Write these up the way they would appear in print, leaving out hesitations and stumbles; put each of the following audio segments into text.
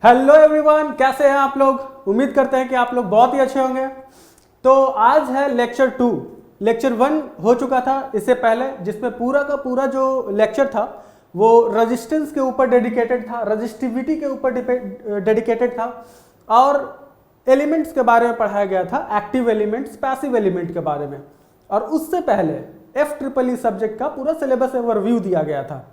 Hello everyone, कैसे हैं आप लोग। उम्मीद करते हैं कि आप लोग बहुत ही अच्छे होंगे। तो आज है लेक्चर 2। लेक्चर 1 हो चुका था इससे पहले, जिसमें पूरा का पूरा जो लेक्चर था वो रेजिस्टेंस के ऊपर डेडिकेटेड था, रजिस्टिविटी के ऊपर डेडिकेटेड था और एलिमेंट्स के बारे में पढ़ाया गया था, एक्टिव एलिमेंट्स, पैसिव एलिमेंट के बारे में। और उससे पहले FEEE सब्जेक्ट का पूरा सिलेबस ओवरव्यू दिया गया था।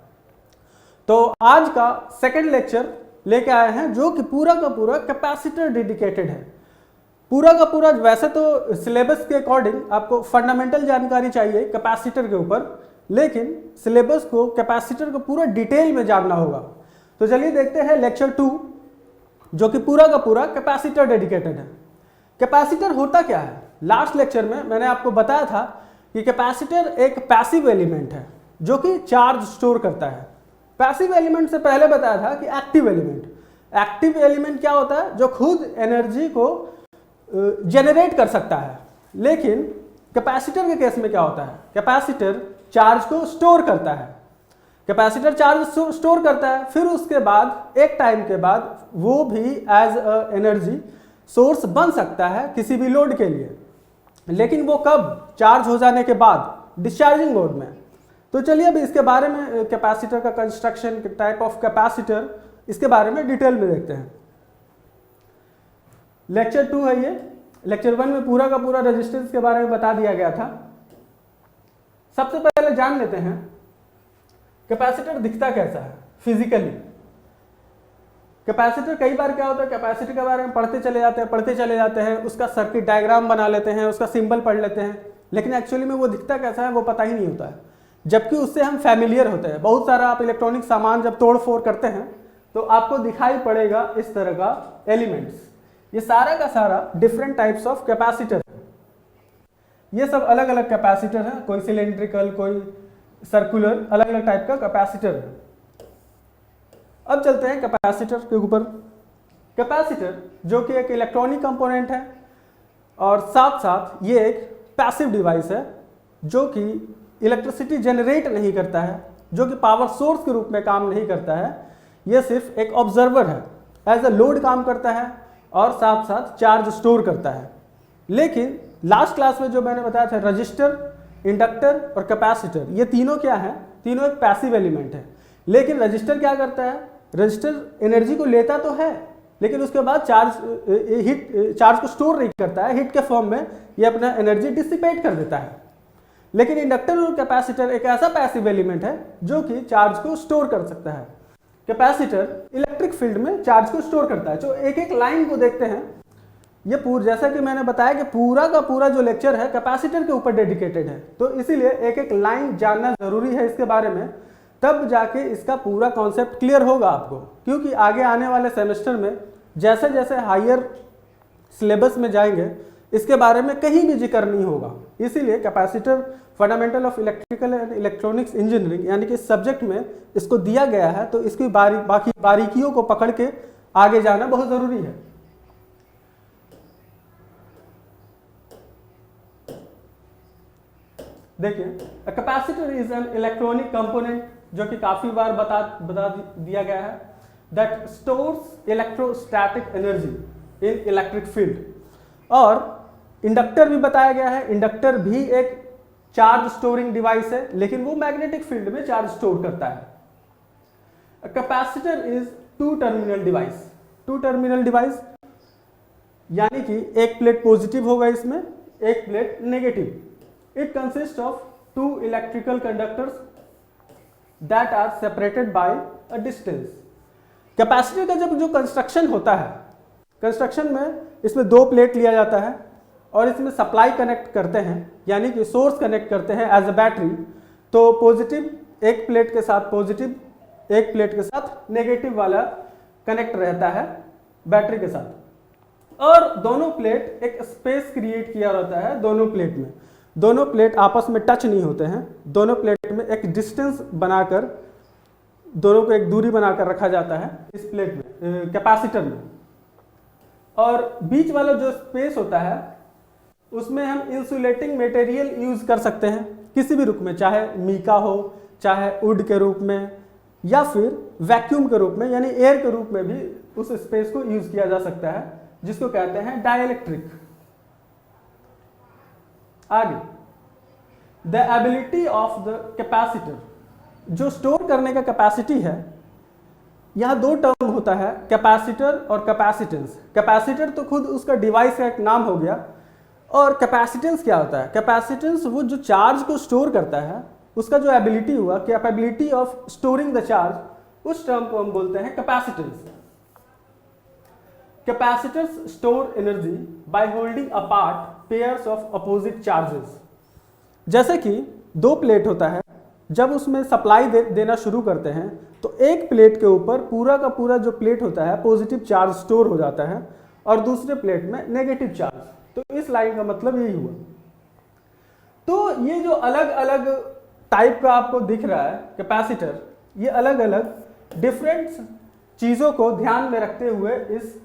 तो आज का सेकंड लेक्चर लेके आए हैं जो कि पूरा का पूरा कैपेसिटर डेडिकेटेड है। पूरा का पूरा, वैसे तो सिलेबस के अकॉर्डिंग आपको फंडामेंटल जानकारी चाहिए कैपेसिटर के ऊपर, लेकिन सिलेबस को कैपेसिटर को पूरा डिटेल में जानना होगा। तो चलिए देखते हैं लेक्चर 2 जो कि पूरा का पूरा कैपेसिटर डेडिकेटेड है। कैपेसिटर होता क्या है? लास्ट लेक्चर में मैंने आपको बताया था कि कैपेसिटर एक पैसिव एलिमेंट है जो कि चार्ज स्टोर करता है। पैसिव एलिमेंट से पहले बताया था कि एक्टिव एलिमेंट। एक्टिव एलिमेंट क्या होता है? जो खुद एनर्जी को जनरेट कर सकता है। लेकिन कैपेसिटर के केस में क्या होता है? कैपेसिटर चार्ज को स्टोर करता है। कैपेसिटर चार्ज स्टोर करता है, फिर उसके बाद एक टाइम के बाद वो भी एज अ एनर्जी सोर्स बन सकता है किसी भी लोड के लिए। लेकिन वो कब? चार्ज हो जाने के बाद, डिस्चार्जिंग मोड में। तो चलिए अभी इसके बारे में, कैपेसिटर का कंस्ट्रक्शन, टाइप ऑफ कैपेसिटर, इसके बारे में डिटेल में देखते हैं। लेक्चर 2 है ये। लेक्चर 1 में पूरा का पूरा रेजिस्टेंस के बारे में बता दिया गया था। सबसे पहले जान लेते हैं कैपेसिटर दिखता कैसा है फिजिकली। कैपेसिटर कई बार क्या होता है, कैपेसिटर के बारे में पढ़ते चले जाते हैं, उसका सर्किट डायग्राम बना लेते हैं, उसका सिंबल पढ़ लेते हैं, लेकिन एक्चुअली में वो दिखता कैसा है वो पता ही नहीं होता है। जबकि उससे हम फैमिलियर होते हैं। बहुत सारा आप इलेक्ट्रॉनिक सामान जब तोड़ फोड़ करते हैं तो आपको दिखाई पड़ेगा इस तरह का एलिमेंट्स। ये सारा का सारा डिफरेंट टाइप्स ऑफ कैपेसिटर है। ये सब अलग अलग कैपेसिटर है, कोई सिलेंड्रिकल, कोई सर्कुलर, अलग अलग टाइप का कैपेसिटर है। अब चलते हैं कैपेसिटर के ऊपर। कैपेसिटर जो कि एक इलेक्ट्रॉनिक कंपोनेंट है और साथ साथ ये एक पैसिव डिवाइस है जो कि इलेक्ट्रिसिटी जनरेट नहीं करता है, जो कि पावर सोर्स के रूप में काम नहीं करता है। यह सिर्फ एक ऑब्जर्वर है, एज अ लोड काम करता है और साथ साथ चार्ज स्टोर करता है। लेकिन लास्ट क्लास में जो मैंने बताया था, रजिस्टर, इंडक्टर और कैपेसिटर, ये तीनों क्या है? तीनों एक पैसिव एलिमेंट है। लेकिन रजिस्टर क्या करता है? रजिस्टर एनर्जी को लेता तो है, लेकिन उसके बाद चार्ज को स्टोर नहीं करता है। हीट के फॉर्म में ये अपना एनर्जी डिसिपेट कर देता है। लेकिन इंडक्टर और कैपेसिटर एक ऐसा पैसिव एलिमेंट है जो कि चार्ज को स्टोर कर सकता है। कैपेसिटर इलेक्ट्रिक फील्ड में चार्ज को स्टोर करता है। जो एक एक लाइन को देखते हैं, ये जैसा कि मैंने बताया कि पूरा का पूरा जो लेक्चर है कैपेसिटर के ऊपर डेडिकेटेड है, तो इसीलिए एक एक लाइन जानना जरूरी है इसके बारे में, तब जाके इसका पूरा कॉन्सेप्ट क्लियर होगा आपको। क्योंकि आगे आने वाले सेमेस्टर में जैसे जैसे हायर सिलेबस में जाएंगे इसके बारे में कहीं भी जिक्र नहीं होगा। इसीलिए capacitor fundamental of electrical and electronics engineering यानी कि सब्जेक्ट में इसको दिया गया है, तो इसकी बाकी बारीकियों को पकड़ के आगे जाना बहुत जरूरी है। देखिए, capacitor is an electronic component जो कि काफी बार बता दिया गया है, that stores electrostatic energy in electric field. और इंडक्टर भी बताया गया है। इंडक्टर भी एक चार्ज स्टोरिंग डिवाइस है, लेकिन वो मैग्नेटिक फील्ड में चार्ज स्टोर करता है। Capacitor is two terminal device. Two terminal device यानी कि एक प्लेट पॉजिटिव होगा इसमें, एक plate negative. It consist of two electrical conductors that are separated by a distance. Capacitor का जब जो कंस्ट्रक्शन होता है, कंस्ट्रक्शन में इसमें दो प्लेट लिया जाता है और इसमें सप्लाई कनेक्ट करते हैं, यानी कि सोर्स कनेक्ट करते हैं एज अ बैटरी। तो पॉजिटिव एक प्लेट के साथ पॉजिटिव, एक प्लेट के साथ नेगेटिव वाला कनेक्ट रहता है बैटरी के साथ। और दोनों प्लेट एक स्पेस क्रिएट किया रहता है दोनों प्लेट में। दोनों प्लेट आपस में टच नहीं होते हैं। दोनों प्लेट में एक डिस्टेंस बनाकर, दोनों को एक दूरी बनाकर रखा जाता है इस प्लेट में, कैपेसिटर में। और बीच वाला जो स्पेस होता है उसमें हम इंसुलेटिंग मटेरियल यूज कर सकते हैं किसी भी रूप में, चाहे मीका हो, चाहे वुड के रूप में, या फिर वैक्यूम के रूप में यानी एयर के रूप में भी उस स्पेस को यूज किया जा सकता है, जिसको कहते हैं डाइलेक्ट्रिक। आगे, the ability of the capacitor, जो स्टोर करने का कैपेसिटी है, यहाँ दो टर्म होता है, कैपेसिटर और कैपेसिटेंस। कैपेसिटर तो खुद उसका डिवाइस का एक नाम हो गया, और कैपेसिटेंस क्या होता है? कैपेसिटेंस वो जो चार्ज को स्टोर करता है, उसका जो एबिलिटी हुआ, capability of storing the charge, उस टर्म को हम बोलते हैं capacitance. Capacitors store energy by holding apart pairs of opposite charges. जैसे कि दो प्लेट होता है, जब उसमें सप्लाई देना शुरू करते हैं तो एक प्लेट के ऊपर पूरा का पूरा जो प्लेट होता है पॉजिटिव चार्ज स्टोर हो जाता है और दूसरे प्लेट में नेगेटिव चार्ज। तो इस लाइन का मतलब यही हुआ। तो ये जो अलग अलग टाइप का आपको दिख रहा है कैपेसिटर, ये अलग अलग डिफरेंट चीज़ों को ध्यान में रखते हुए इस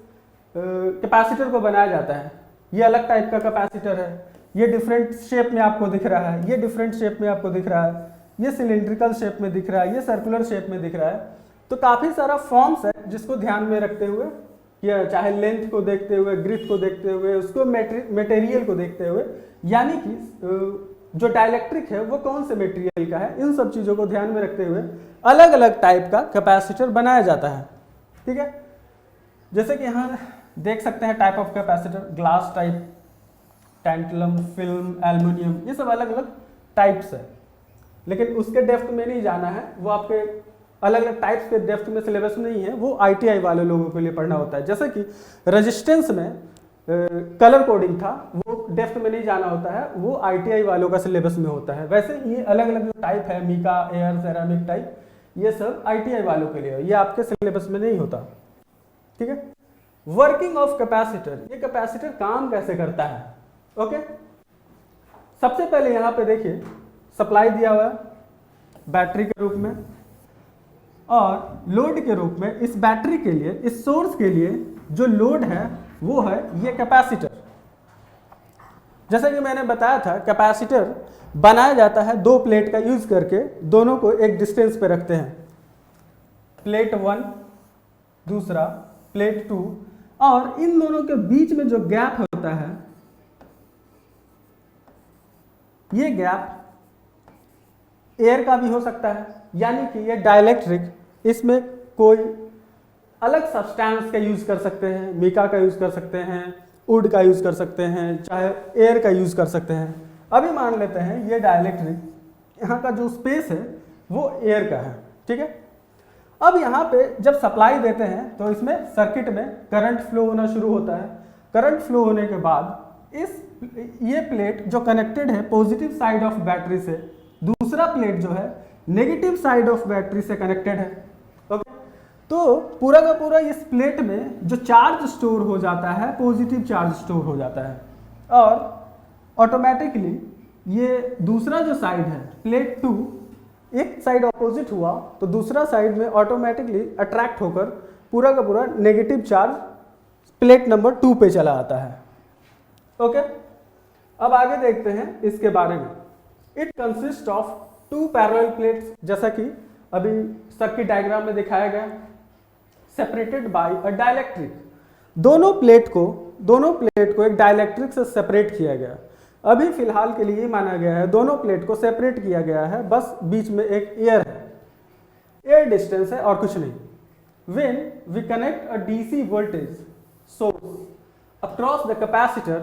कैपेसिटर को बनाया जाता है। ये अलग टाइप का कैपेसिटर है, ये डिफरेंट शेप में आपको दिख रहा है, ये डिफरेंट शेप में आपको दिख रहा है, ये सिलिंड्रिकल शेप में दिख रहा है, ये सर्कुलर शेप में दिख रहा है। तो काफ़ी सारा फॉर्म्स है जिसको ध्यान में रखते हुए, या चाहे लेंथ को देखते हुए, ग्रिथ को देखते हुए, उसको मटेरियल को देखते हुए, यानी कि जो डाइलेक्ट्रिक है वो कौन से मटेरियल का है, इन सब चीज़ों को ध्यान में रखते हुए अलग अलग टाइप का कैपेसिटर बनाया जाता है। ठीक है, जैसे कि यहाँ देख सकते हैं type of capacitor, glass type, tantalum, film, aluminium, ये सब अलग अलग टाइप्स है। लेकिन उसके डेप्थ में नहीं जाना है, वो आपके अलग अलग टाइप्स के डेप्थ में सिलेबस नहीं है, वो आईटीआई वाले लोगों के लिए पढ़ना होता है। जैसे कि रेजिस्टेंस में कलर कोडिंग था, वो डेप्थ में नहीं जाना होता है, वो आईटीआई वालों का सिलेबस में होता है। वैसे ये अलग अलग जो टाइप है, मीका, एयर, सेरामिक टाइप, ये सब आईटीआई वालों के लिए है, ये आपके सिलेबस में नहीं होता। ठीक है, वर्किंग ऑफ कैपेसिटर, ये कैपेसिटर काम कैसे करता है। ओके, सबसे पहले यहाँ पे देखिए सप्लाई दिया हुआ है बैटरी के रूप में, और लोड के रूप में इस बैटरी के लिए, इस सोर्स के लिए जो लोड है वो है ये कैपेसिटर। जैसा कि मैंने बताया था, कैपेसिटर बनाया जाता है दो प्लेट का यूज करके, दोनों को एक डिस्टेंस पे रखते हैं, प्लेट 1 दूसरा प्लेट 2, और इन दोनों के बीच में जो गैप होता है, ये गैप एयर का भी हो सकता है, यानी कि ये डाइलेक्ट्रिक, इसमें कोई अलग सब्सटेंस का यूज कर सकते हैं, मीका का यूज कर सकते हैं, वुड का यूज कर सकते हैं, चाहे एयर का यूज कर सकते हैं। अभी मान लेते हैं ये डाइलेक्ट्रिक, यहाँ का जो स्पेस है वो एयर का है। ठीक है, अब यहाँ पे जब सप्लाई देते हैं तो इसमें सर्किट में करंट फ्लो होना शुरू होता है। करंट फ्लो होने के बाद ये प्लेट जो कनेक्टेड है पॉजिटिव साइड ऑफ बैटरी से, दूसरा प्लेट जो है नेगेटिव साइड ऑफ बैटरी से कनेक्टेड है। ओके, तो पूरा का पूरा इस प्लेट में जो चार्ज स्टोर हो जाता है, पॉजिटिव चार्ज स्टोर हो जाता है, और ऑटोमेटिकली ये दूसरा जो साइड है प्लेट 2, एक साइड ऑपोजिट हुआ तो दूसरा साइड में ऑटोमेटिकली अट्रैक्ट होकर पूरा का पूरा नेगेटिव चार्ज प्लेट नंबर 2 पे चला आता है। ओके, अब आगे देखते हैं इसके बारे में। It consist of 2 parallel plates, जैसा कि अभी सर्किट डायग्राम में दिखाया गया, सेपरेटेड बाय अ डाइलेक्ट्रिक। दोनों प्लेट को एक डाइलेक्ट्रिक से सेपरेट किया गया। अभी फिलहाल के लिए माना गया है दोनों प्लेट को सेपरेट किया गया है, बस बीच में एक एयर है, एयर डिस्टेंस है और कुछ नहीं। When we connect a DC voltage source across the capacitor,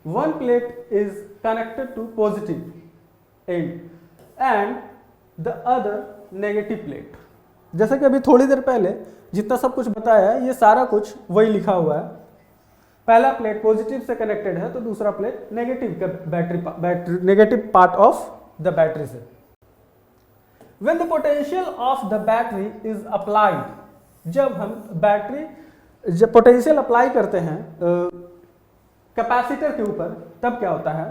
one plate is connected to positive end and the other negative plate। जैसा कि अभी थोड़ी देर पहले जितना सब कुछ बताया है, ये सारा कुछ वही लिखा हुआ है। पहला प्लेट पॉजिटिव से कनेक्टेड है तो दूसरा plate negative negative part of the battery से। When the potential of the battery is applied, जब हम पोटेंशियल अप्लाई करते हैं कैपेसिटर के ऊपर, तब क्या होता है,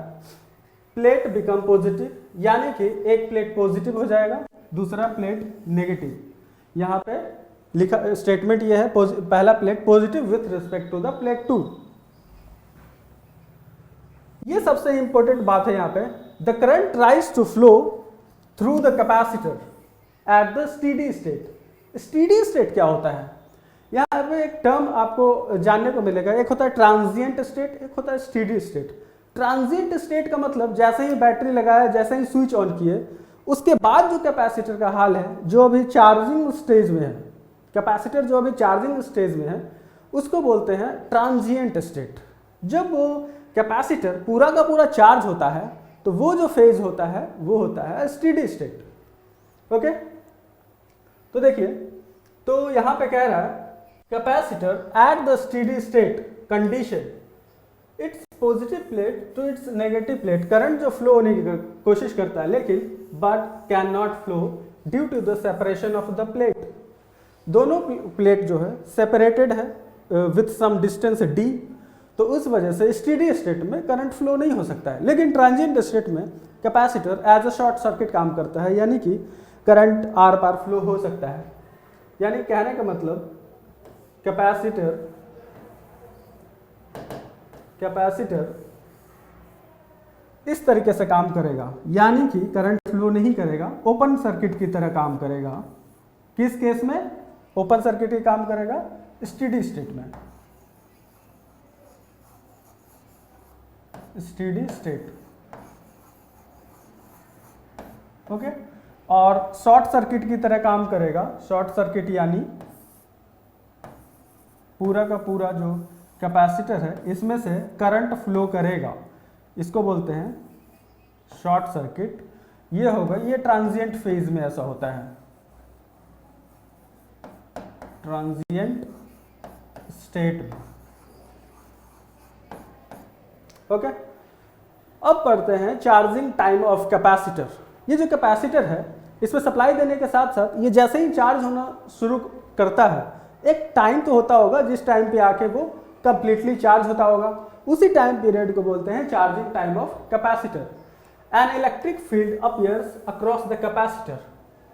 प्लेट बिकम पॉजिटिव, यानी कि एक प्लेट पॉजिटिव हो जाएगा, दूसरा प्लेट नेगेटिव। यहाँ पे लिखा स्टेटमेंट ये है, पहला plate positive with respect to the plate 2। ये सबसे इंपॉर्टेंट बात है यहाँ पे। The current tries to flow through the capacitor at the steady state. Steady state क्या होता है? यहाँ पे एक टर्म आपको जानने को मिलेगा, एक होता है ट्रांजिएंट स्टेट, एक होता है स्टेडी स्टेट। ट्रांजिएंट स्टेट का मतलब जैसे ही बैटरी लगाया, जैसे ही स्विच ऑन किए, उसके बाद जो कैपेसिटर का हाल है, जो अभी चार्जिंग स्टेज में है, कैपेसिटर जो अभी चार्जिंग स्टेज में है, उसको बोलते हैं ट्रांजिएंट स्टेट। जब वो कैपेसिटर पूरा का पूरा चार्ज होता है तो वो जो फेज होता है वो होता है स्टेडी स्टेट। ओके, तो देखिए, तो यहां पे कह रहा है capacitor at the steady state condition its positive plate to its negative plate, current जो फ्लो होने की कोशिश करता है लेकिन but can not flow due to the separation of the plate. दोनों प्लेट जो है सेपरेटेड है विथ सम डिस्टेंस d, तो उस वजह से स्टेडी स्टेट में करंट फ्लो नहीं हो सकता है। लेकिन ट्रांजिएंट स्टेट में capacitor as a short circuit काम करता है, यानी कि करंट आर पार फ्लो हो सकता है। यानी कहने का मतलब कैपेसिटर इस तरीके से काम करेगा, यानी कि करंट फ्लो नहीं करेगा, ओपन सर्किट की तरह काम करेगा। किस केस में ओपन सर्किट ही काम करेगा? स्टेडी स्टेट में, स्टेडी स्टेट। ओके, और शॉर्ट सर्किट की तरह काम करेगा। शॉर्ट सर्किट यानी पूरा का पूरा जो कैपेसिटर है इसमें से करंट फ्लो करेगा, इसको बोलते हैं शॉर्ट सर्किट। ये होगा, ये ट्रांजिएंट फेज में ऐसा होता है, ट्रांजिएंट स्टेट में। ओके, अब पढ़ते हैं चार्जिंग टाइम ऑफ कैपेसिटर। ये जो कैपेसिटर है इसमें सप्लाई देने के साथ साथ ये जैसे ही चार्ज होना शुरू करता है, एक टाइम तो होता होगा जिस टाइम पे आके वो कंप्लीटली चार्ज होता होगा, उसी टाइम पीरियड को बोलते हैं charging time of capacitor. An electric field appears across the capacitor.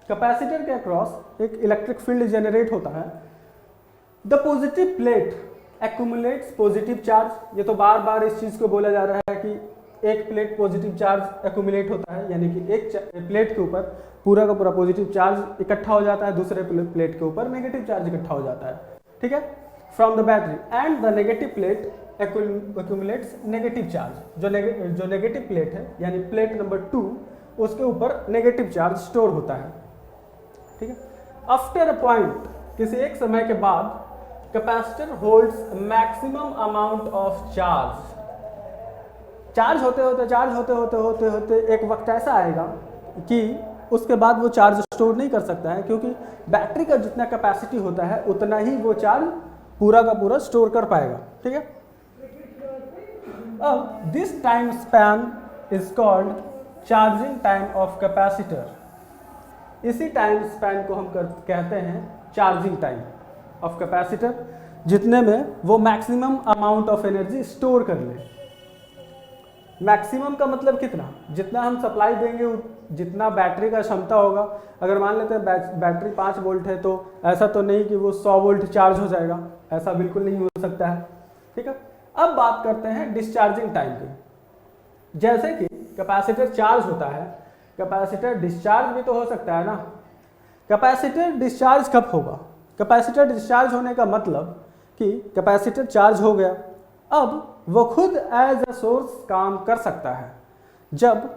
Capacitor के अक्रॉस एक इलेक्ट्रिक फील्ड जनरेट होता है। The positive plate accumulates positive charge. ये तो बार बार इस चीज को बोला जा रहा है कि एक प्लेट पॉजिटिव चार्ज एक्यूमुलेट होता है, यानी कि एक प्लेट के ऊपर पूरा का पूरा पॉजिटिव चार्ज इकट्ठा हो जाता है, दूसरे प्लेट के ऊपर नेगेटिव चार्ज इकट्ठा हो जाता है। ठीक है, from the battery and the negative plate accumulates negative charge. जो नेगेटिव प्लेट है यानी प्लेट नंबर 2, उसके ऊपर नेगेटिव चार्ज स्टोर होता है। ठीक है, आफ्टर अ पॉइंट, किसी एक समय के बाद, capacitor holds maximum amount of charge. Charge होते एक वक्त ऐसा आएगा कि उसके बाद वो चार्ज स्टोर नहीं कर सकता है, क्योंकि बैटरी का जितना कैपेसिटी होता है उतना ही वो चार्ज पूरा का पूरा स्टोर कर पाएगा। ठीक है, अब this time span is called charging time of capacitor. इसी टाइम स्पैन को हम कहते हैं चार्जिंग टाइम ऑफ कैपेसिटर, जितने में वो maximum amount of energy store कर ले। मैक्सिमम का मतलब कितना? जितना हम सप्लाई देंगे, जितना बैटरी का क्षमता होगा। अगर मान लेते हैं बैटरी 5 वोल्ट है, तो ऐसा तो नहीं कि वो 100 वोल्ट चार्ज हो जाएगा, ऐसा बिल्कुल नहीं हो सकता है। ठीक है, अब बात करते हैं डिस्चार्जिंग टाइम की। जैसे कि कैपेसिटर चार्ज होता है, कैपेसिटर डिस्चार्ज भी तो हो सकता है ना। कैपेसिटर डिस्चार्ज कब होगा? कैपेसिटर डिस्चार्ज होने का मतलब कि कैपेसिटर चार्ज हो गया, अब वो खुद एज अ सोर्स काम कर सकता है। जब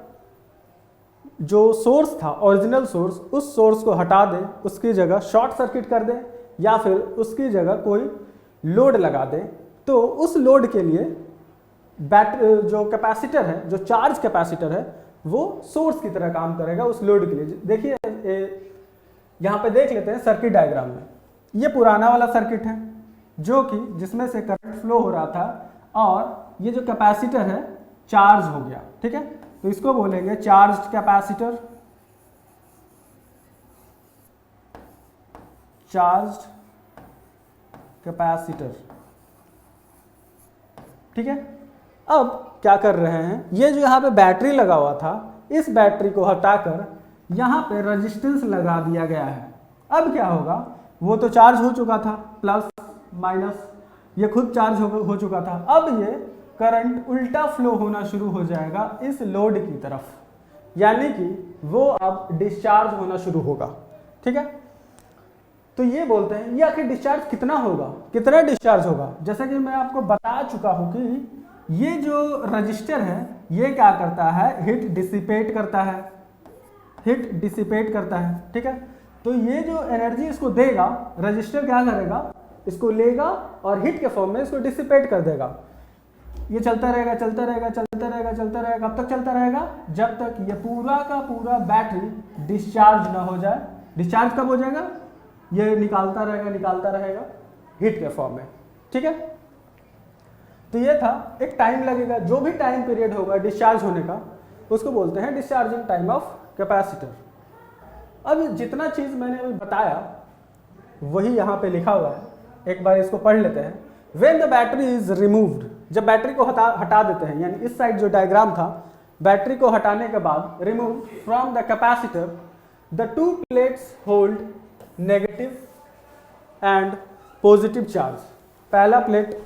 जो सोर्स था, ओरिजिनल सोर्स, उस सोर्स को हटा दे, उसकी जगह शॉर्ट सर्किट कर दे, या फिर उसकी जगह कोई लोड लगा दे, तो उस लोड के लिए जो कैपेसिटर है, जो चार्ज कैपेसिटर है, वो सोर्स की तरह काम करेगा उस लोड के लिए। देखिए यहाँ पे देख लेते हैं सर्किट डायग्राम में, ये पुराना वाला सर्किट है जो कि जिसमें से करंट फ्लो हो रहा था, और ये जो कैपेसिटर है चार्ज हो गया। ठीक है, तो इसको बोलेंगे चार्ज्ड कैपेसिटर, चार्ज्ड कैपेसिटर। ठीक है, अब क्या कर रहे हैं, ये जो यहाँ पे बैटरी लगा हुआ था, इस बैटरी को हटाकर यहाँ पे रेजिस्टेंस लगा दिया गया है। अब क्या होगा, वो तो चार्ज हो चुका था, प्लस माइनस ये खुद चार्ज हो चुका था। अब ये करंट उल्टा फ्लो होना शुरू हो जाएगा इस लोड की तरफ, यानी कि वो अब डिस्चार्ज होना शुरू होगा। ठीक है, तो ये बोलते हैं ये आखिर डिस्चार्ज कितना होगा, कितना डिस्चार्ज होगा। जैसा कि मैं आपको बता चुका हूँ कि ये जो रजिस्टर है ये क्या करता है, हीट डिसिपेट करता है, हीट डिसिपेट करता है, ठीक है। तो ये जो एनर्जी इसको देगा, रजिस्टर क्या करेगा, इसको लेगा और हीट के फॉर्म में इसको डिसिपेट कर देगा। ये चलता रहेगा चलता रहेगा चलता रहेगा चलता रहेगा, कब तक चलता रहेगा, जब तक ये पूरा का पूरा बैटरी डिस्चार्ज ना हो जाए। डिस्चार्ज कब हो जाएगा, ये निकालता रहेगा हीट के फॉर्म में, ठीक है। तो ये था, एक टाइम लगेगा, जो भी टाइम पीरियड होगा डिस्चार्ज होने का उसको बोलते हैं डिस्चार्जिंग टाइम ऑफ कैपेसिटर। अब जितना चीज़ मैंने अभी बताया वही यहाँ पे लिखा हुआ है, एक बार इसको पढ़ लेते हैं। When the battery is removed, जब बैटरी को हटा देते हैं, यानी इस साइड जो डायग्राम था, बैटरी को हटाने के बाद remove from the capacitor the two plates hold negative and positive charge. पहला प्लेट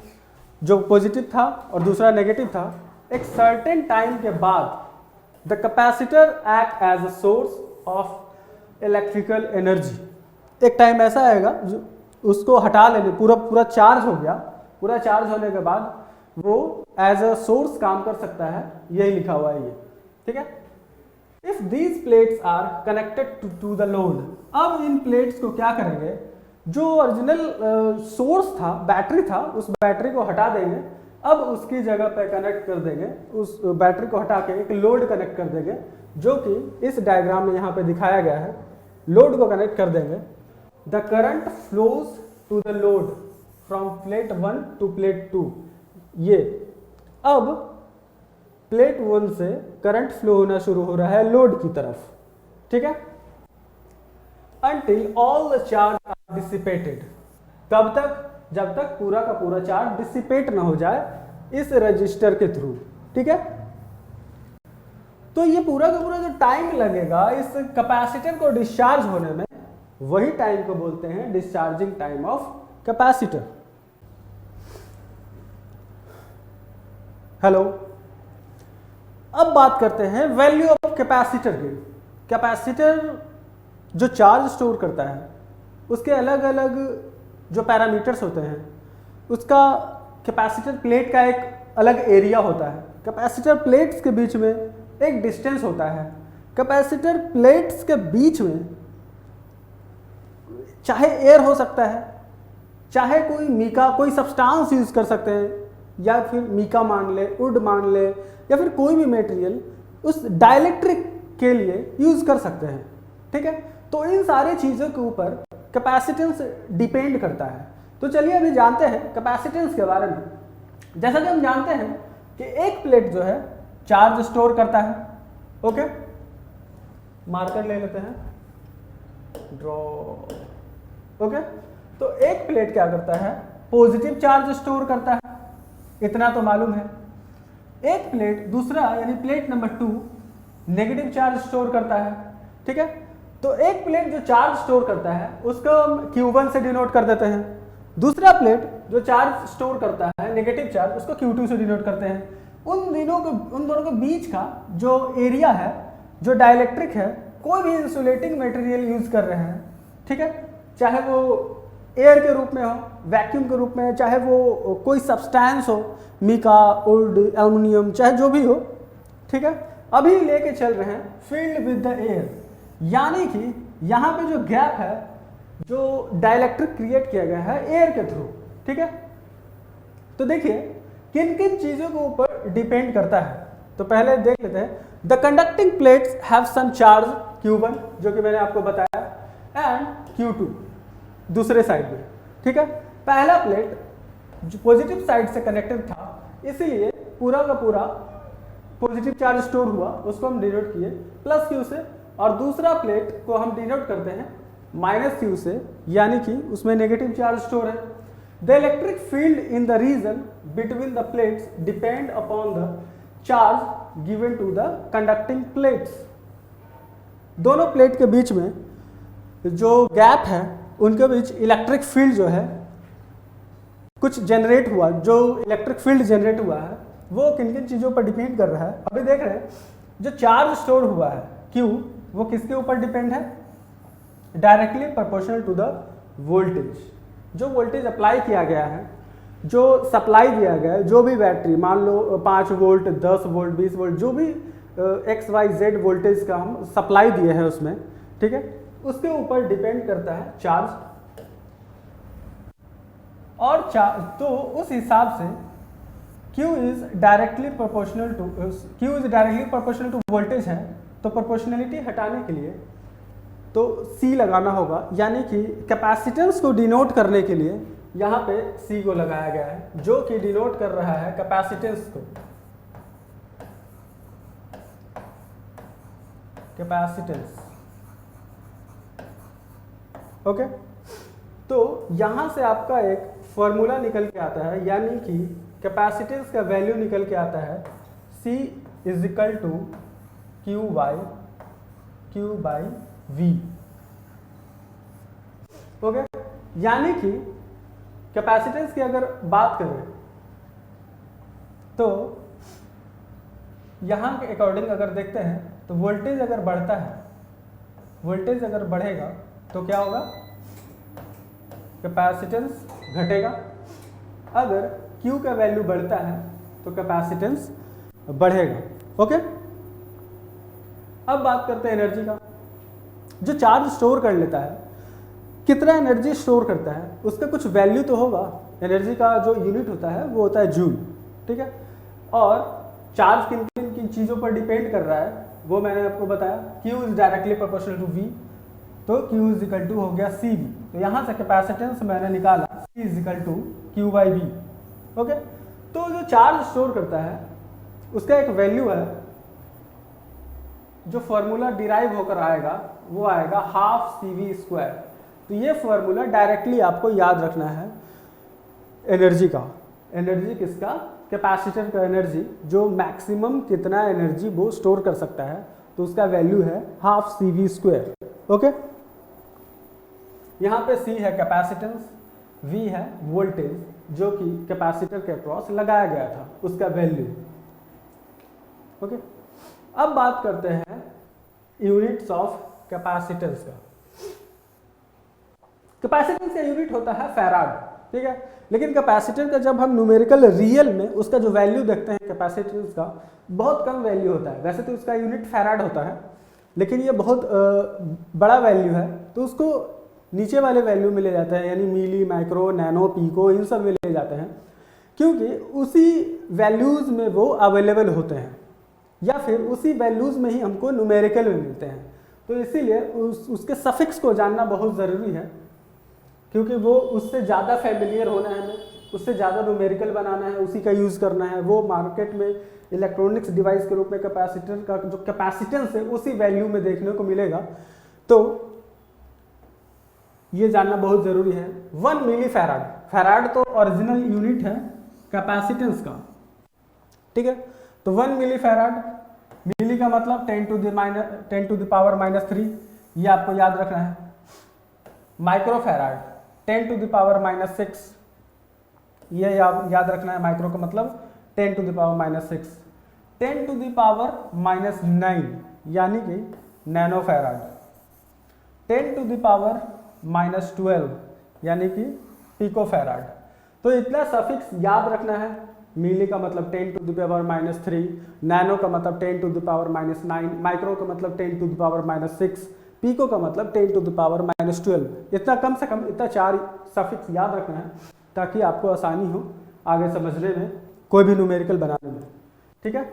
जो पॉजिटिव था और दूसरा नेगेटिव था, एक सर्टेन टाइम के बाद the capacitor act as a source of electrical energy. एक टाइम ऐसा आएगा जो उसको हटा लेने, पूरा चार्ज हो गया, पूरा चार्ज होने के बाद वो एज अ सोर्स काम कर सकता है, यही लिखा हुआ है ये, ठीक है। If these plates are connected to the load, अब इन प्लेट्स को क्या करेंगे, जो ओरिजिनल सोर्स था, बैटरी था, उस बैटरी को हटा देंगे, अब उसकी जगह पे कनेक्ट कर देंगे, उस बैटरी को हटा के एक लोड कनेक्ट कर देंगे, जो कि इस डायग्राम में यहाँ पे दिखाया गया है। लोड को कनेक्ट कर देंगे, the current flows to the load from plate 1 to plate 2। ये अब प्लेट 1 से करंट फ्लो होना शुरू हो रहा है लोड की तरफ, ठीक है, until all the charge are dissipated। कब तक, जब तक पूरा का पूरा चार्ज डिसिपेट ना हो जाए इस रजिस्टर के थ्रू, ठीक है। तो ये पूरा का पूरा जो टाइम लगेगा इस कैपेसिटर को डिस्चार्ज होने में, वही टाइम को बोलते हैं discharging time of capacitor. Hello, अब बात करते हैं वैल्यू ऑफ कैपेसिटर की। कैपेसिटर जो चार्ज स्टोर करता है उसके अलग अलग जो पैरामीटर्स होते हैं, उसका कैपेसिटर प्लेट का एक अलग एरिया होता है, कैपेसिटर प्लेट्स के बीच में एक डिस्टेंस होता है, कैपेसिटर प्लेट्स के बीच में चाहे एयर हो सकता है, चाहे कोई मीका, कोई सब्सटेंस यूज कर सकते हैं, या फिर मीका मान ले, वुड मान ले, या फिर कोई भी मटेरियल उस डाइलेक्ट्रिक के लिए यूज कर सकते हैं, ठीक है। तो इन सारी चीज़ों के ऊपर कैपेसिटेंस डिपेंड करता है। तो चलिए अभी जानते हैं कैपेसिटेंस के बारे में। जैसा कि हम जानते हैं कि एक प्लेट जो है चार्ज स्टोर करता है, ओके, मार्कर ले लेते हैं, ड्रॉ, ओके। तो एक प्लेट क्या करता है, पॉजिटिव चार्ज स्टोर करता है, इतना तो मालूम है। एक प्लेट, दूसरा यानी plate number 2 negative charge store करता है, ठीक है। तो एक प्लेट जो चार्ज स्टोर करता है उसको हम Q1 से डिनोट कर देते हैं, दूसरा प्लेट जो चार्ज स्टोर करता है नेगेटिव चार्ज, उसको Q2 से डिनोट करते हैं। उन दोनों के बीच का जो एरिया है, जो डाइलेक्ट्रिक है, कोई भी इंसुलेटिंग मटेरियल यूज कर रहे हैं, ठीक है, चाहे वो एयर के रूप में हो, वैक्यूम के रूप में, चाहे वो कोई सब्सटेंस हो, मीका, वुड, एल्युमिनियम, चाहे जो भी हो, ठीक है। अभी लेके चल रहे हैं फील्ड विद द एयर, यानी कि यहाँ पे जो गैप है, जो डाइलेक्ट्रिक क्रिएट किया गया है एयर के थ्रू, ठीक है। तो देखिए किन किन चीज़ों के ऊपर डिपेंड करता है। तो पहले देख लेते हैं, the conducting plates have some charge Q1, जो कि मैंने आपको बताया, एंड Q2 दूसरे साइड में, ठीक है। पहला प्लेट जो पॉजिटिव साइड से कनेक्टेड था, इसीलिए पूरा का पूरा पॉजिटिव चार्ज स्टोर हुआ, उसको हम डिनोट किए प्लस Q से, और दूसरा प्लेट को हम डिनोट करते हैं माइनस Q से, यानी कि उसमें नेगेटिव चार्ज स्टोर है। The electric field in the region between the plates depend upon the charge given to the conducting plates. दोनों प्लेट के बीच में जो गैप है, उनके बीच इलेक्ट्रिक फील्ड जो है कुछ जनरेट हुआ, जो इलेक्ट्रिक फील्ड जनरेट हुआ है वो किन किन चीज़ों पर डिपेंड कर रहा है। अभी देख रहे हैं जो चार्ज स्टोर हुआ है Q, वो किसके ऊपर डिपेंड है, directly proportional to the voltage, जो वोल्टेज अप्लाई किया गया है, जो सप्लाई दिया गया है, जो भी बैटरी मान लो 5 वोल्ट, 10 वोल्ट, 20 वोल्ट, जो भी XYZ वोल्टेज का हम सप्लाई दिए हैं उसमें, ठीक है, उसके ऊपर डिपेंड करता है चार्ज। और तो उस हिसाब से Q is directly proportional to voltage है, तो प्रोपोर्शनलिटी हटाने के लिए तो C लगाना होगा, यानी कि कैपेसिटेंस को डिनोट करने के लिए यहाँ पे C को लगाया गया है, जो कि डिनोट कर रहा है कैपेसिटेंस को, कैपेसिटेंस। ओके, तो यहाँ से आपका एक फॉर्मूला निकल के आता है, यानी कि कैपेसिटेंस का वैल्यू निकल के आता है C is equal to Q by V। Okay, यानी कि कैपेसिटेंस की अगर बात करें तो यहाँ के अकॉर्डिंग अगर देखते हैं तो वोल्टेज अगर बढ़ता है, वोल्टेज अगर बढ़ेगा तो क्या होगा, कैपेसिटेंस घटेगा। अगर Q का वैल्यू बढ़ता है तो कैपेसिटेंस बढ़ेगा। ओके, अब बात करते हैं एनर्जी का। जो चार्ज स्टोर कर लेता है, कितना एनर्जी स्टोर करता है, उसका कुछ वैल्यू तो होगा। एनर्जी का जो यूनिट होता है वो होता है जूल, ठीक है। और चार्ज किन किन चीज़ों पर डिपेंड कर रहा है वो मैंने आपको बताया। Q is directly proportional to V, तो Q इज इक्वल टू हो गया CV। तो यहाँ से कैपेसिटेंस मैंने निकाला C is equal to Q by V। Okay, तो जो चार्ज स्टोर करता है उसका एक वैल्यू है, जो फॉर्मूला डिराइव होकर आएगा वो आएगा हाफ CV स्क्वायर। तो ये फॉर्मूला डायरेक्टली आपको याद रखना है एनर्जी का। एनर्जी किसका, कैपेसिटर का एनर्जी, जो मैक्सिमम कितना एनर्जी वो स्टोर कर सकता है, तो उसका वैल्यू है हाफ CV स्क्वायर। ओके, यहाँ पे C है कैपेसिटेंस, V है वोल्टेज जो कि कैपेसिटर के अक्रॉस लगाया गया था, उसका वैल्यू। ओके, अब बात करते हैं यूनिट्स ऑफ कैपेसिटेंस का। कैपेसिटेंस का यूनिट होता है फैराड, ठीक है। लेकिन कैपेसिटर का जब हम न्यूमेरिकल रियल में उसका जो वैल्यू देखते हैं कैपेसिटेंस का, बहुत कम वैल्यू होता है। वैसे तो उसका यूनिट फैराड होता है, लेकिन ये बहुत बड़ा वैल्यू है, तो उसको नीचे वाले वैल्यू में ले जाता है, यानी मिली, माइक्रो, नैनो, पीको, इन सब में ले जाते हैं, क्योंकि उसी वैल्यूज़ में वो अवेलेबल होते हैं, या फिर उसी वैल्यूज़ में ही हमको न्यूमेरिकल में मिलते हैं। तो इसीलिए उसके सफिक्स को जानना बहुत ज़रूरी है, क्योंकि वो उससे ज़्यादा फैमिलियर होना है, हमें उससे ज़्यादा न्यूमेरिकल बनाना है, उसी का यूज़ करना है। वो मार्केट में इलेक्ट्रॉनिक्स डिवाइस के रूप में कैपेसिटर का जो कैपेसिटेंस है उसी वैल्यू में देखने को मिलेगा। तो ये जानना बहुत ज़रूरी है। 1 मिली फैराड, फैराड तो ओरिजिनल यूनिट है कैपेसिटेंस का, ठीक है। तो 1 मिली फैराड, मिली का मतलब 10 टू द पावर -3, ये आपको याद रखना है। Micro farad 10 to the power -6, ये याद रखना है। माइक्रो का मतलब 10 to the power -6। 10 to the power -9 यानी कि nano farad. 10 to the power -12 यानी कि पिको फैराड। तो इतना सफिक्स याद रखना है। मिली का मतलब 10 टू द पावर -3, नैनो का मतलब 10 टू द पावर -9, माइक्रो का मतलब 10 टू द पावर -6, पीको का मतलब 10 टू द पावर -12। इतना कम से कम इतना 4 सफिक्स याद रखना है, ताकि आपको आसानी हो आगे समझने में, कोई भी न्यूमेरिकल बनाने में, ठीक है।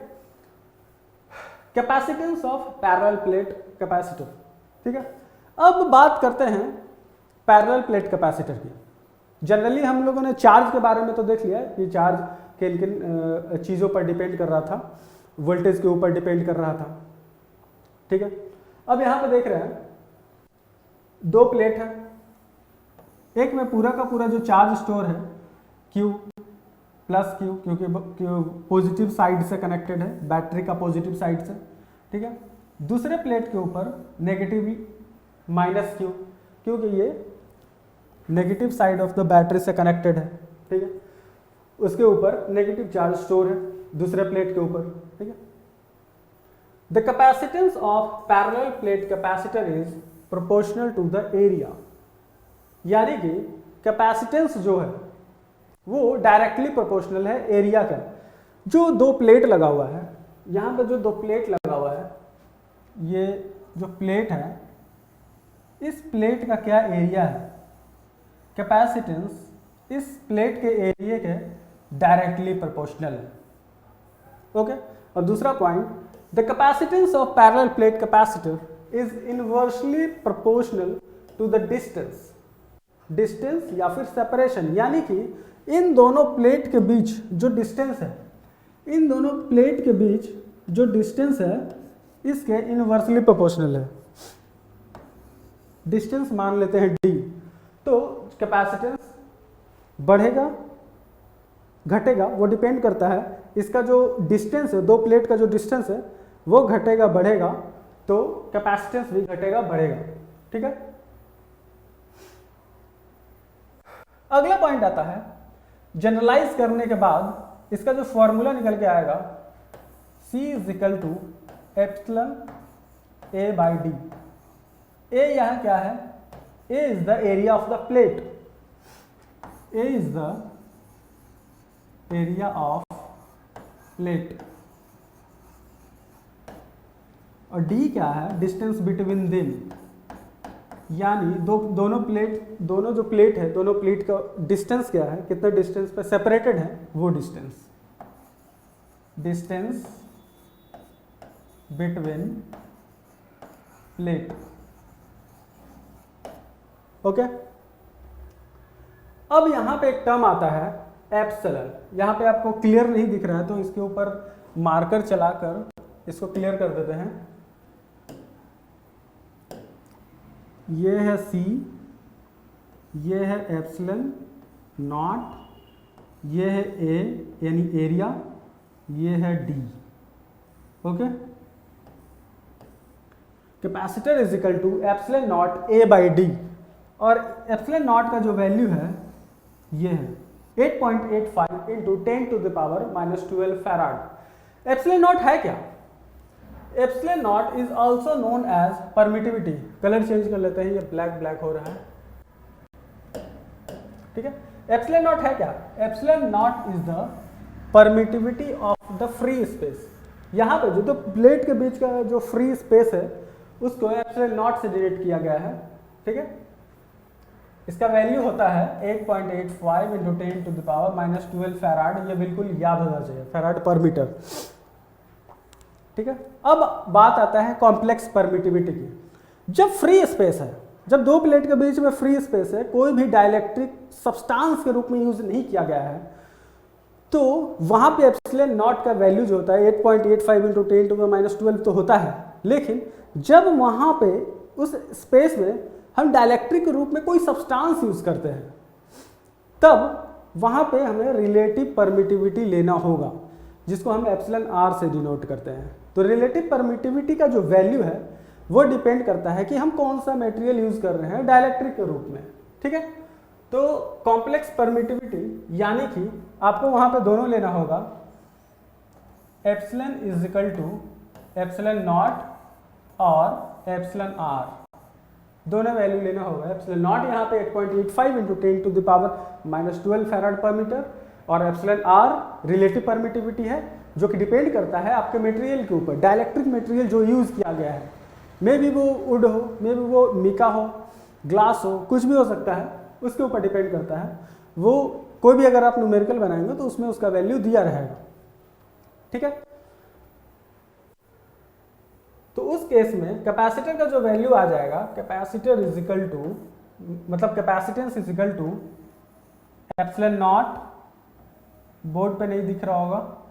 Capacitance of parallel plate capacitor, ठीक है। अब बात करते हैं पैरेलल प्लेट कैपेसिटर की। जनरली हम लोगों ने चार्ज के बारे में तो देख लिया कि चार्ज किन किन चीज़ों पर डिपेंड कर रहा था, वोल्टेज के ऊपर डिपेंड कर रहा था, ठीक है। अब यहाँ पे देख रहे हैं 2 प्लेट है, एक में पूरा का पूरा जो चार्ज स्टोर है Q प्लस Q, क्योंकि पॉजिटिव साइड से कनेक्टेड है, बैटरी का पॉजिटिव साइड से, ठीक है। दूसरे प्लेट के ऊपर नेगेटिव -Q, क्योंकि ये negative side of the battery से कनेक्टेड है, ठीक है। उसके ऊपर नेगेटिव चार्ज स्टोर है दूसरे प्लेट के ऊपर, ठीक है। The capacitance of parallel plate capacitor is proportional to the area. यानी कि कैपेसिटेंस जो है वो डायरेक्टली प्रोपोर्शनल है एरिया का। जो दो प्लेट लगा हुआ है, यहाँ पे जो दो प्लेट लगा हुआ है, ये जो प्लेट है इस प्लेट का क्या एरिया है, कैपेसिटेंस इस प्लेट के एरिया के डायरेक्टली प्रोपोर्शनल है। ओके। और दूसरा point, the capacitance of parallel plate capacitor is inversely proportional to the distance, distance या फिर सेपरेशन, यानी कि इन दोनों प्लेट के बीच जो डिस्टेंस है, इन दोनों प्लेट के बीच जो डिस्टेंस है इसके इनवर्सली प्रोपोर्शनल है। डिस्टेंस मान लेते हैं d, तो कैपेसिटेंस बढ़ेगा घटेगा वो डिपेंड करता है इसका जो डिस्टेंस है, दो प्लेट का जो डिस्टेंस है वो घटेगा बढ़ेगा, तो कैपेसिटेंस भी घटेगा बढ़ेगा। ठीक है। अगला पॉइंट आता है, जनरलाइज करने के बाद इसका जो फॉर्मूला निकल के आएगा C is equal to epsilon A by D. A यहाँ क्या है, A is the area of the plate, A is the area of plate, और D क्या है, डिस्टेंस बिटवीन देम, यानी दोनों जो प्लेट है, दोनों प्लेट का डिस्टेंस क्या है, कितना डिस्टेंस पे सेपरेटेड है, वो डिस्टेंस बिटवीन प्लेट। ओके। अब यहां पे एक टर्म आता है एप्सिलॉन, यहां पे आपको क्लियर नहीं दिख रहा है तो इसके ऊपर मार्कर चलाकर इसको क्लियर कर देते हैं। ये है C, ये है एप्सिलॉन नॉट, ये है A यानी एरिया, ये है D। Okay. Capacitor is equal to epsilon naught A by D, और एप्सिलॉन नॉट का जो वैल्यू है ये है 8.85 into 10 to the power -12 farad. Epsilon naught है क्या, epsilon naught is also known as permittivity. Colour change कर लेते हैं, ये ब्लैक हो रहा है। ठीक है। एप्सिलॉन नॉट है क्या, epsilon naught is the permittivity of the free space. यहाँ पे जो प्लेट के बीच का जो फ्री स्पेस है उसको एप्सिलॉन नॉट से डिनोट किया गया है। ठीक है। इसका वैल्यू होता है 8.85 into 10 to the power -12 farad. ये बिल्कुल याद होना चाहिए, फैराड पर मीटर। ठीक है। अब बात आता है कॉम्प्लेक्स परमिटिविटी की। जब फ्री स्पेस है, जब दो प्लेट के बीच में फ्री स्पेस है, कोई भी डाइलेक्ट्रिक सब्सटेंस के रूप में यूज नहीं किया गया है, तो वहां पे एप्सिलॉन नॉट का वैल्यू जो होता है 8.85 इंटू 10 टू द -12 तो होता है, लेकिन जब वहां पे उस स्पेस में हम डाइलेक्ट्रिक के रूप में कोई सब्सटेंस यूज करते हैं, तब वहां पे हमें रिलेटिव परमिटिविटी लेना होगा, जिसको हम एप्सिलॉन आर से डिनोट करते हैं। तो रिलेटिव परमिटिविटी का जो वैल्यू है वो डिपेंड करता है कि हम कौन सा मटेरियल यूज कर रहे हैं डाइलेक्ट्रिक के रूप में। ठीक है। तो कॉम्प्लेक्स परमिटिविटी यानी कि आपको वहां पे दोनों लेना होगा, epsilon is equal to epsilon naught और एप्सिलॉन आर, दोनों वैल्यू लेना होगा। एप्सिलॉन नॉट यहाँ पे 8.85 into 10 to the power -12 farad per metre, और एप्सिलॉन आर रिलेटिव परमिटिविटी है जो कि डिपेंड करता है आपके मटेरियल के ऊपर, डाइलेक्ट्रिक मटेरियल जो यूज किया गया है। मे बी वो वुड हो, मे बी वो मिका हो, ग्लास हो, कुछ भी हो सकता है, उसके ऊपर डिपेंड करता है। वो कोई भी अगर आप न्यूमेरिकल बनाएंगे तो उसमें उसका वैल्यू दिया रहेगा। ठीक है। तो उस केस में कैपेसिटर का जो वैल्यू आ जाएगा, कैपेसिटर इज इक्वल टू, मतलब capacitance is equal to epsilon naught, board पे नहीं दिख रहा होगा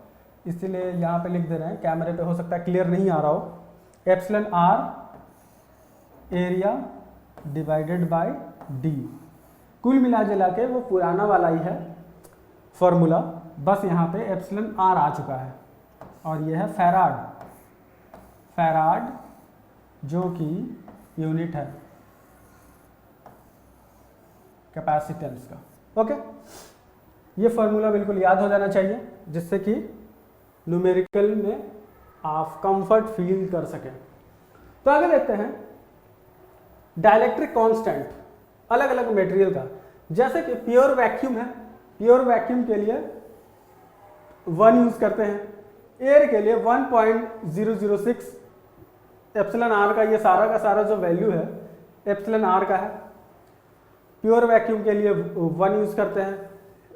इसीलिए यहाँ पे लिख दे रहे हैं, कैमरे पे हो सकता है क्लियर नहीं आ रहा हो, epsilon R area divided by D. कुल मिला जुला के वो पुराना वाला ही है फॉर्मूला, बस यहाँ पे एप्सिलॉन आर आ चुका है, और ये है फैराड, फैराड जो कि यूनिट है कैपेसिटेंस का। ओके। ये फॉर्मूला बिल्कुल याद हो जाना चाहिए, जिससे कि न्यूमेरिकल में आप कंफर्ट फील कर सकें। तो आगे देखते हैं, डाइलेक्ट्रिक कांस्टेंट अलग अलग मटेरियल का। जैसे कि प्योर वैक्यूम है, प्योर वैक्यूम के लिए 1 यूज करते हैं, एयर के लिए 1.006 एप्सिलॉन आर का ये सारा का सारा जो वैल्यू है एप्सिलॉन आर का है। प्योर वैक्यूम के लिए 1 यूज करते हैं,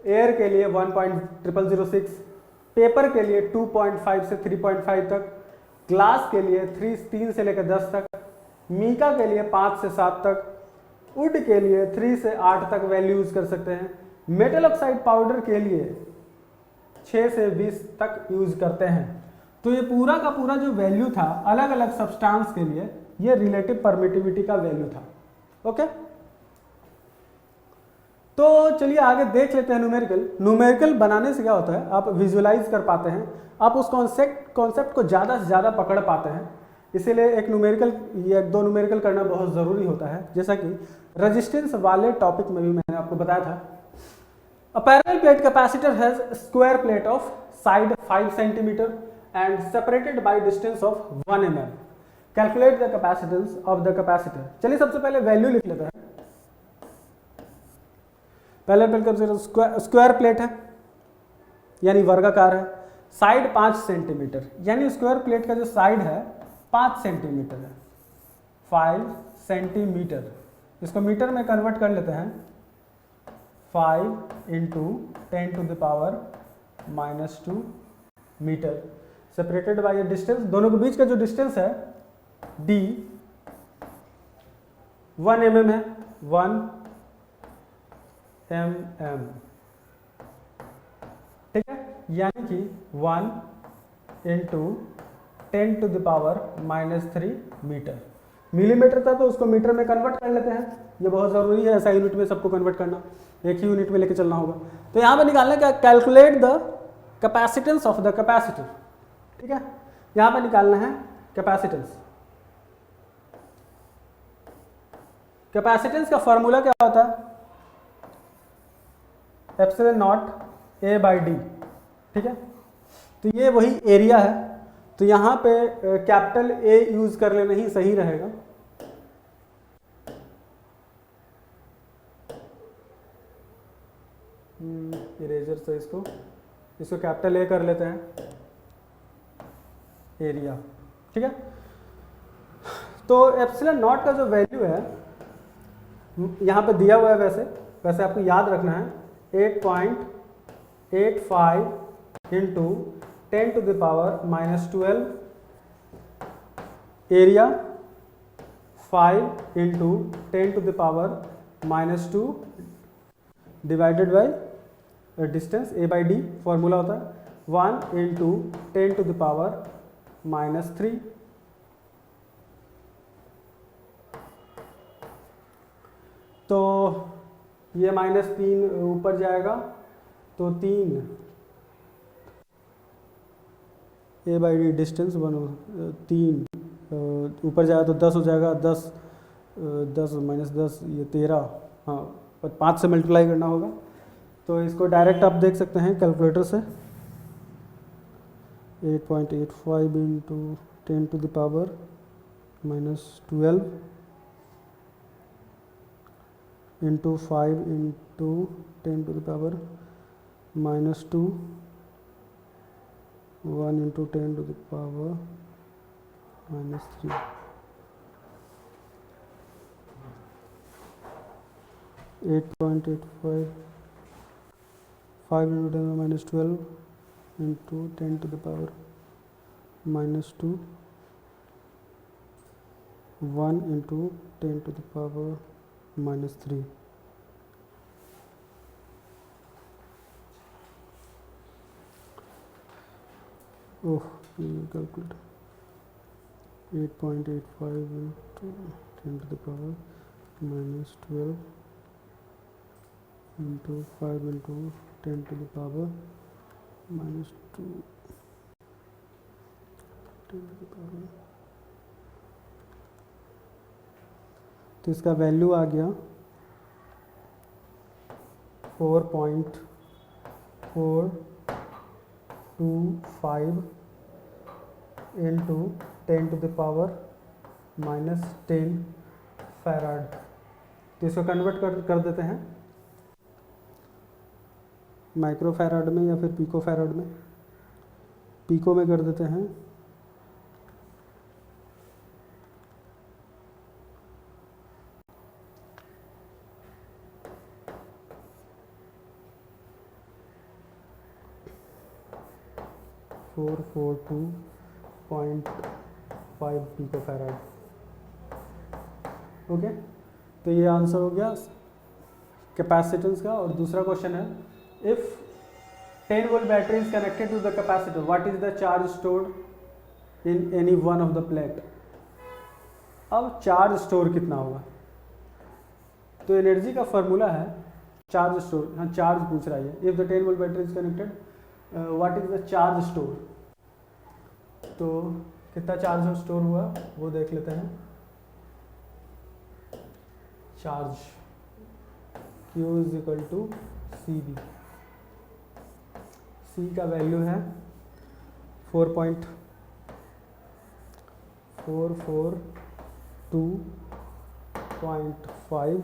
एयर के लिए 1.006, पेपर के लिए 2.5 से 3.5 तक, ग्लास के लिए 3 से लेकर 10 तक, मीका के लिए 5 से 7 तक, वुड के लिए 3 से 8 तक वैल्यू यूज कर सकते हैं। मेटल ऑक्साइड पाउडर के लिए 6 से 20 तक यूज करते हैं। तो ये पूरा का पूरा जो वैल्यू था अलग अलग सब्सटेंस के लिए, ये रिलेटिव परमिटिविटी का वैल्यू था। ओके, तो चलिए आगे देख लेते हैं न्यूमेरिकल। न्यूमेरिकल बनाने से क्या होता है, आप विजुअलाइज कर पाते हैं, आप उस कॉन्सेप्ट को ज़्यादा से ज़्यादा पकड़ पाते हैं। इसीलिए एक न्यूमेरिकल या 2 न्यूमेरिकल करना बहुत ज़रूरी होता है। जैसा कि रेजिस्टेंस वाले टॉपिक में भी मैंने आपको बताया था। अ parallel plate capacitor has square plate of side 5 centimetre and separated by distance of 1 mm। Calculate the capacitance of the capacitor. चलिए सबसे पहले वैल्यू लिख लेते हैं। पहले स्क्वायर प्लेट है यानी वर्गाकार है, साइड 5 सेंटीमीटर, यानी स्क्वायर प्लेट का जो साइड है 5 सेंटीमीटर है, 5 सेंटीमीटर। इसको मीटर में कन्वर्ट कर लेते हैं, 5 × 10⁻⁻² मीटर। सेपरेटेड बाय डिस्टेंस, दोनों के बीच का जो डिस्टेंस है d 1 mm है, 1 mm, ठीक है, यानी कि 1 × 10⁻³ मीटर। मिलीमीटर था तो उसको मीटर में कन्वर्ट कर लेते हैं, ये बहुत ज़रूरी है ऐसा यूनिट में सबको कन्वर्ट करना, एक ही यूनिट में लेके चलना होगा। तो यहाँ पे निकालना क्या, calculate the capacitance of the capacitor, ठीक है, यहाँ पे निकालना है कैपेसिटेंस। कैपेसिटेंस का फॉर्मूला क्या होता है, एप्सिलॉन नॉट A/D, ठीक है। तो ये वही एरिया है, तो यहाँ पे कैपिटल A यूज कर लेना ही सही रहेगा। इरेजर से इसको कैपिटल A कर लेते हैं, एरिया, ठीक है। तो एप्सिलॉन नॉट का जो वैल्यू है यहाँ पे दिया हुआ है, वैसे आपको याद रखना है 8.85 × 10⁻⁻12 area, 5 × 10⁻⁻2 divided by distance A/D। Formula होता है 1 × 10⁻⁻3। तो ये -3 ऊपर जाएगा तो 3 A/D डिस्टेंस 3 ऊपर जाएगा तो 10 हो जाएगा, 10 -10 ये 13, हाँ 5 से मल्टीप्लाई करना होगा। तो इसको डायरेक्ट आप देख सकते हैं कैलकुलेटर से, 8.85 × 10⁻⁻12 into 5 × 10⁻⁻2 1 × 10⁻⁻3 8.85 5 × 10⁻⁻12 into 10⁻⁻2 1 × 10⁻⁻3। ओह कैलकुलेट 8.85 × 10⁻⁻12 into 5 × 10⁻⁻2 तो इसका वैल्यू आ गया 4.425 × 10⁻⁻10 फैराड। तो इसको कन्वर्ट कर देते हैं माइक्रोफैराड में या फिर पिकोफैराड में। पिको में कर देते हैं 442.5 पिकोफैराड। ओके, तो ये आंसर हो गया कैपेसिटेंस का। और दूसरा क्वेश्चन है, if 10 volt battery is connected to the capacitor, what is the charge stored in any one of the plate. अब चार्ज स्टोर कितना होगा, तो एनर्जी का फॉर्मूला है चार्ज स्टोर। हाँ, चार्ज पूछ रहा है, if the 10 volt battery is connected what is the charge store. तो कितना चार्ज स्टोर हुआ वो देख लेते हैं। Charge Q is equal to CV। C का वैल्यू है 4.442.5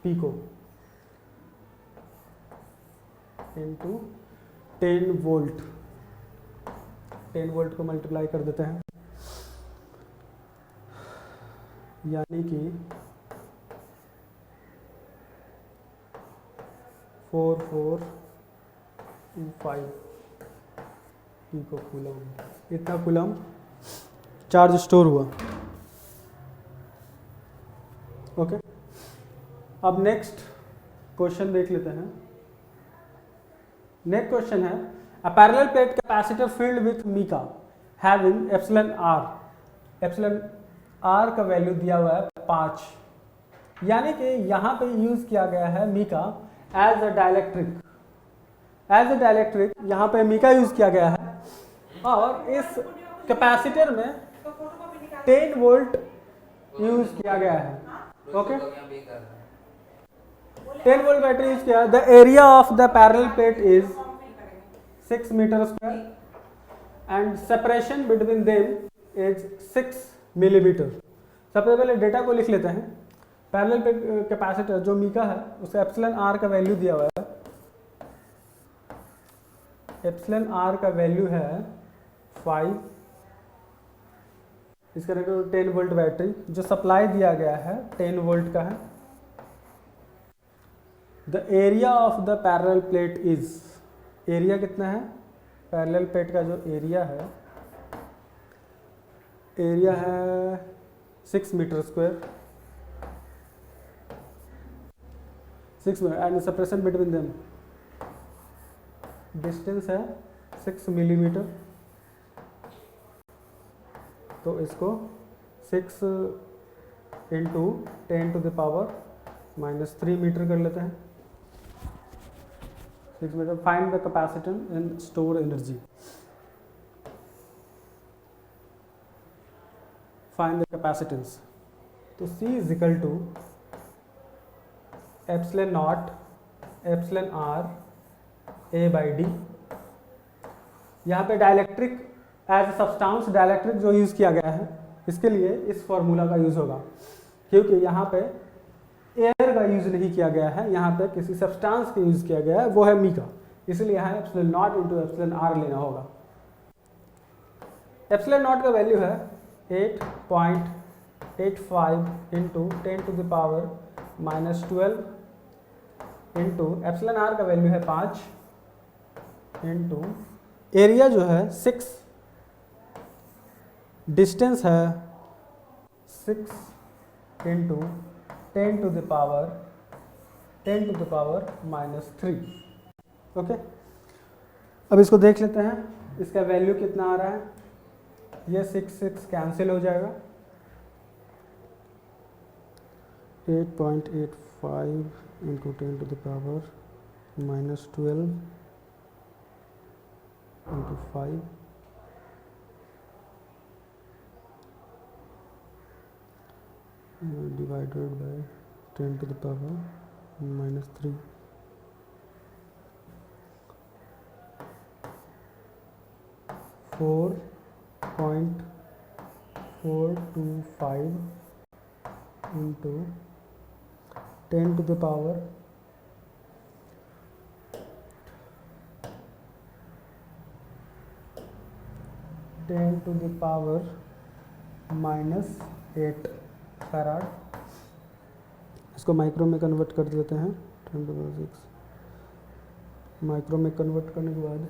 पिको इंटू 10 वोल्ट। 10 वोल्ट को मल्टीप्लाई कर देते हैं, यानी कि 4425 पिको कूलम। इतना कूलम चार्ज स्टोर हुआ। ओके, अब नेक्स्ट क्वेश्चन देख लेते हैं। नेक्स्ट क्वेश्चन है, a parallel plate capacitor filled with mica having epsilon R. Epsilon R का वैल्यू दिया हुआ है 5, यानी कि यहाँ पे यूज किया गया है mica as a dielectric. As a dielectric यहाँ पे मीका यूज किया गया है, और इस कैपेसिटर में 10 वोल्ट यूज किया गया है। ओके, 10 वोल्ट बैटरी यूज किया। The area of the parallel plate is 6 metre square and separation between them is 6 millimetre. सबसे पहले डेटा को लिख लेते हैं। पैरेलल प्लेट कैपेसिटर जो मीका है उसका एप्सिलॉन आर का वैल्यू दिया हुआ है। एप्सिलॉन आर का वैल्यू है 5। इसका 10 वोल्ट बैटरी जो सप्लाई दिया गया है 10 वोल्ट का है। The area of the parallel plate is, area कितना है पैरेलल प्लेट का, जो एरिया है 6 metre square, 6 metre and separation between them distance है 6 मिलीमीटर। तो इसको 6 into 10 to the power -3 metre कर लेते हैं। 6 metre. Find the capacitance and store energy. Find the capacitance, तो C is equal to epsilon naught epsilon R A/D। यहाँ पे dielectric as substance, dielectric जो यूज किया गया है इसके लिए इस फॉर्मूला का यूज होगा, क्योंकि यहाँ पे एयर का यूज नहीं किया गया है, यहाँ पे किसी सब्सटेंस का यूज किया गया है, वो है मीका। इसलिए यहाँ epsilon naught into epsilon R लेना होगा। एप्सिलॉन नॉट का वैल्यू है 8.85 into 10 to the power -12 into epsilon R का वैल्यू है 5 इंटू एरिया जो है 6, डिस्टेंस है 6 into 10 to the power -3। Okay, अब इसको देख लेते हैं, इसका वैल्यू कितना आ रहा है। ये 6 कैंसिल हो जाएगा। 8.85 into 10 to the power -12 into 5 divided by 10 to the power -3। 4.425 into 10 to the power -8 farad. इसको माइक्रो में कन्वर्ट कर देते हैं, 10 to the power 6 माइक्रो में कन्वर्ट करने के बाद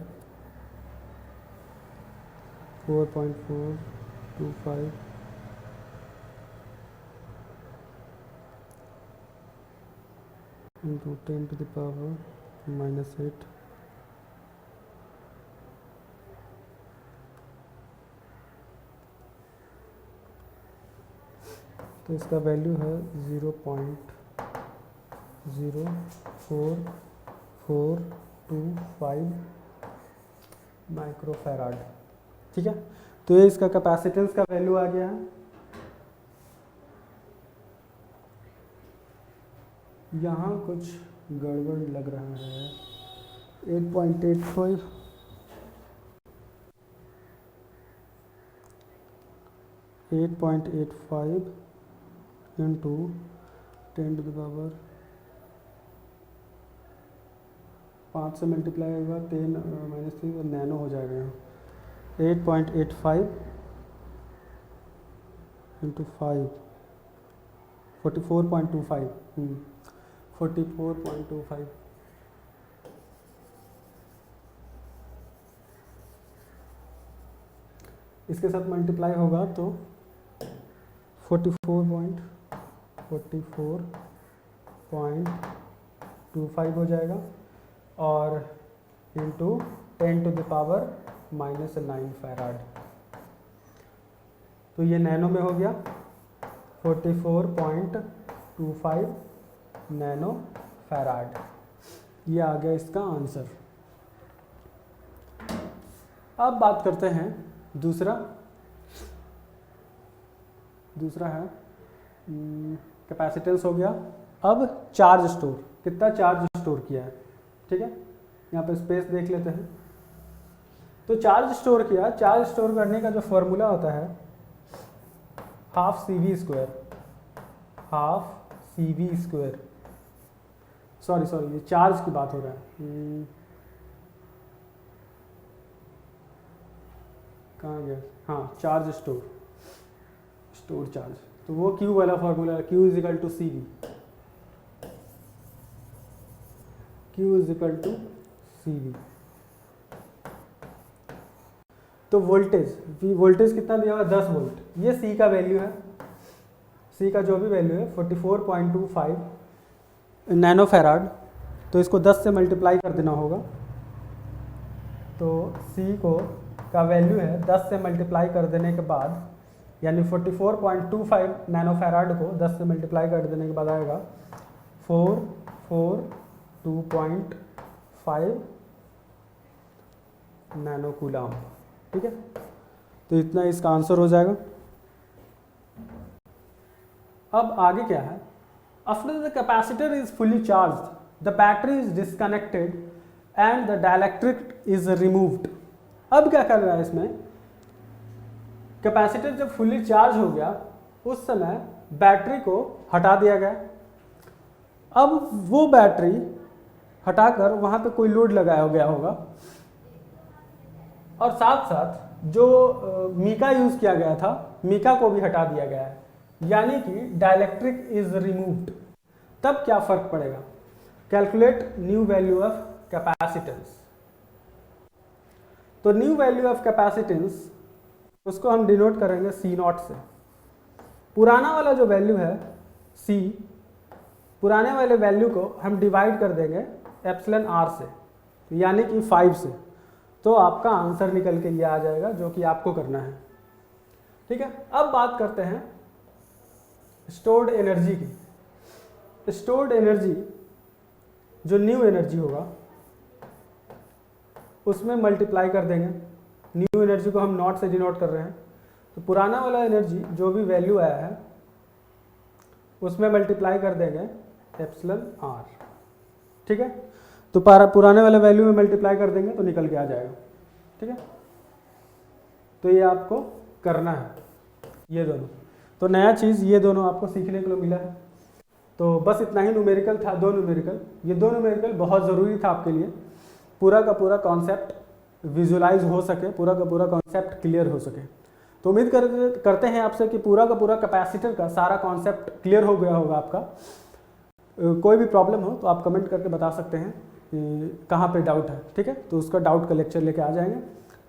4.425 into 10 to the power -8 तो इसका वैल्यू है 0.04425 माइक्रोफैराड। ठीक है, तो ये इसका कैपेसिटेंस का वैल्यू आ गया है। यहाँ कुछ गड़बड़ लग रहा है, 8.85 into 10 to the power 5 से मल्टीप्लाई होगा, 10 -3 और नैनो हो जाएगा यहाँ। 8.85 into 5 44.25 44.25 इसके साथ मल्टीप्लाई होगा तो 44.25 हो जाएगा और into 10 to the power -9 farad. तो ये नैनो में हो गया, 44.25 नैनो फैराड। ये आ गया इसका आंसर। अब बात करते हैं दूसरा है कैपेसिटेंस हो गया। अब चार्ज स्टोर, कितना चार्ज स्टोर किया है। ठीक है, यहाँ पे स्पेस देख लेते हैं। तो चार्ज स्टोर किया, चार्ज स्टोर करने का जो फॉर्मूला होता है half C V square, sorry ये चार्ज की बात हो रहा है। कहाँ गया, हाँ चार्ज स्टोर चार्ज, तो वो Q वाला फॉर्मूला है, Q = CV, Q = CV। तो वोल्टेज कितना दिया हुआ, 10 वोल्ट। ये C का वैल्यू है, C का जो भी वैल्यू है 44.25 नैनो फैराड। तो इसको 10 से मल्टीप्लाई कर देना होगा। तो C का वैल्यू है 10 से मल्टीप्लाई कर देने के बाद, यानी 44.25 नैनो फैराड को 10 से मल्टीप्लाई कर देने के बाद आएगा 442.5 नैनो कूलम। ठीक है, तो इतना इसका आंसर हो जाएगा। अब आगे क्या है, after the capacitor is fully charge the battery is disconnected and the dielectric is removed. अब क्या कर रहा है इसमें, कैपेसिटर जब फुली चार्ज हो गया उस समय बैटरी को हटा दिया गया। अब वो बैटरी हटाकर वहाँ पे कोई लोड लगाया गया होगा और साथ साथ जो मीका यूज़ किया गया था, मीका को भी हटा दिया गया है, यानी कि डाइलेक्ट्रिक इज रिमूव्ड। तब क्या फर्क पड़ेगा, calculate new value of capacitance. तो न्यू वैल्यू ऑफ कैपेसिटेंस उसको हम डिनोट करेंगे C0 से। पुराना वाला जो वैल्यू है C, पुराने वाले वैल्यू को हम डिवाइड कर देंगे εr से, यानी कि 5 से। तो आपका आंसर निकल के ये आ जाएगा जो कि आपको करना है। ठीक है, अब बात करते हैं स्टोर्ड एनर्जी की। स्टोर्ड एनर्जी जो न्यू एनर्जी होगा उसमें मल्टीप्लाई कर देंगे। न्यू एनर्जी को हम नॉट से डिनोट कर रहे हैं, तो पुराना वाला एनर्जी जो भी वैल्यू आया है उसमें मल्टीप्लाई कर देंगे εr। ठीक है, तो पुराने वाले वैल्यू में मल्टीप्लाई कर देंगे तो निकल के आ जाएगा। ठीक है, तो ये आपको करना है ये दोनों। तो नया चीज़ ये दोनों आपको सीखने के लिए मिला है। तो बस इतना ही न्यूमेरिकल था, 2 न्यूमेरिकल। ये 2 न्यूमेरिकल बहुत ज़रूरी था आपके लिए, पूरा का पूरा कॉन्सेप्ट विजुलाइज हो सके, पूरा का पूरा कॉन्सेप्ट क्लियर हो सके। तो उम्मीद करते हैं आपसे कि पूरा का पूरा कैपेसिटर का सारा कॉन्सेप्ट क्लियर हो गया होगा आपका। कोई भी प्रॉब्लम हो तो आप कमेंट करके बता सकते हैं कि कहाँ पे डाउट है, ठीक है। तो उसका डाउट का लेक्चर लेके आ जाएंगे।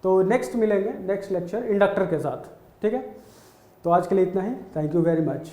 तो नेक्स्ट मिलेंगे, नेक्स्ट लेक्चर इंडक्टर के साथ, ठीक है। तो आज के लिए इतना ही। Thank you very much.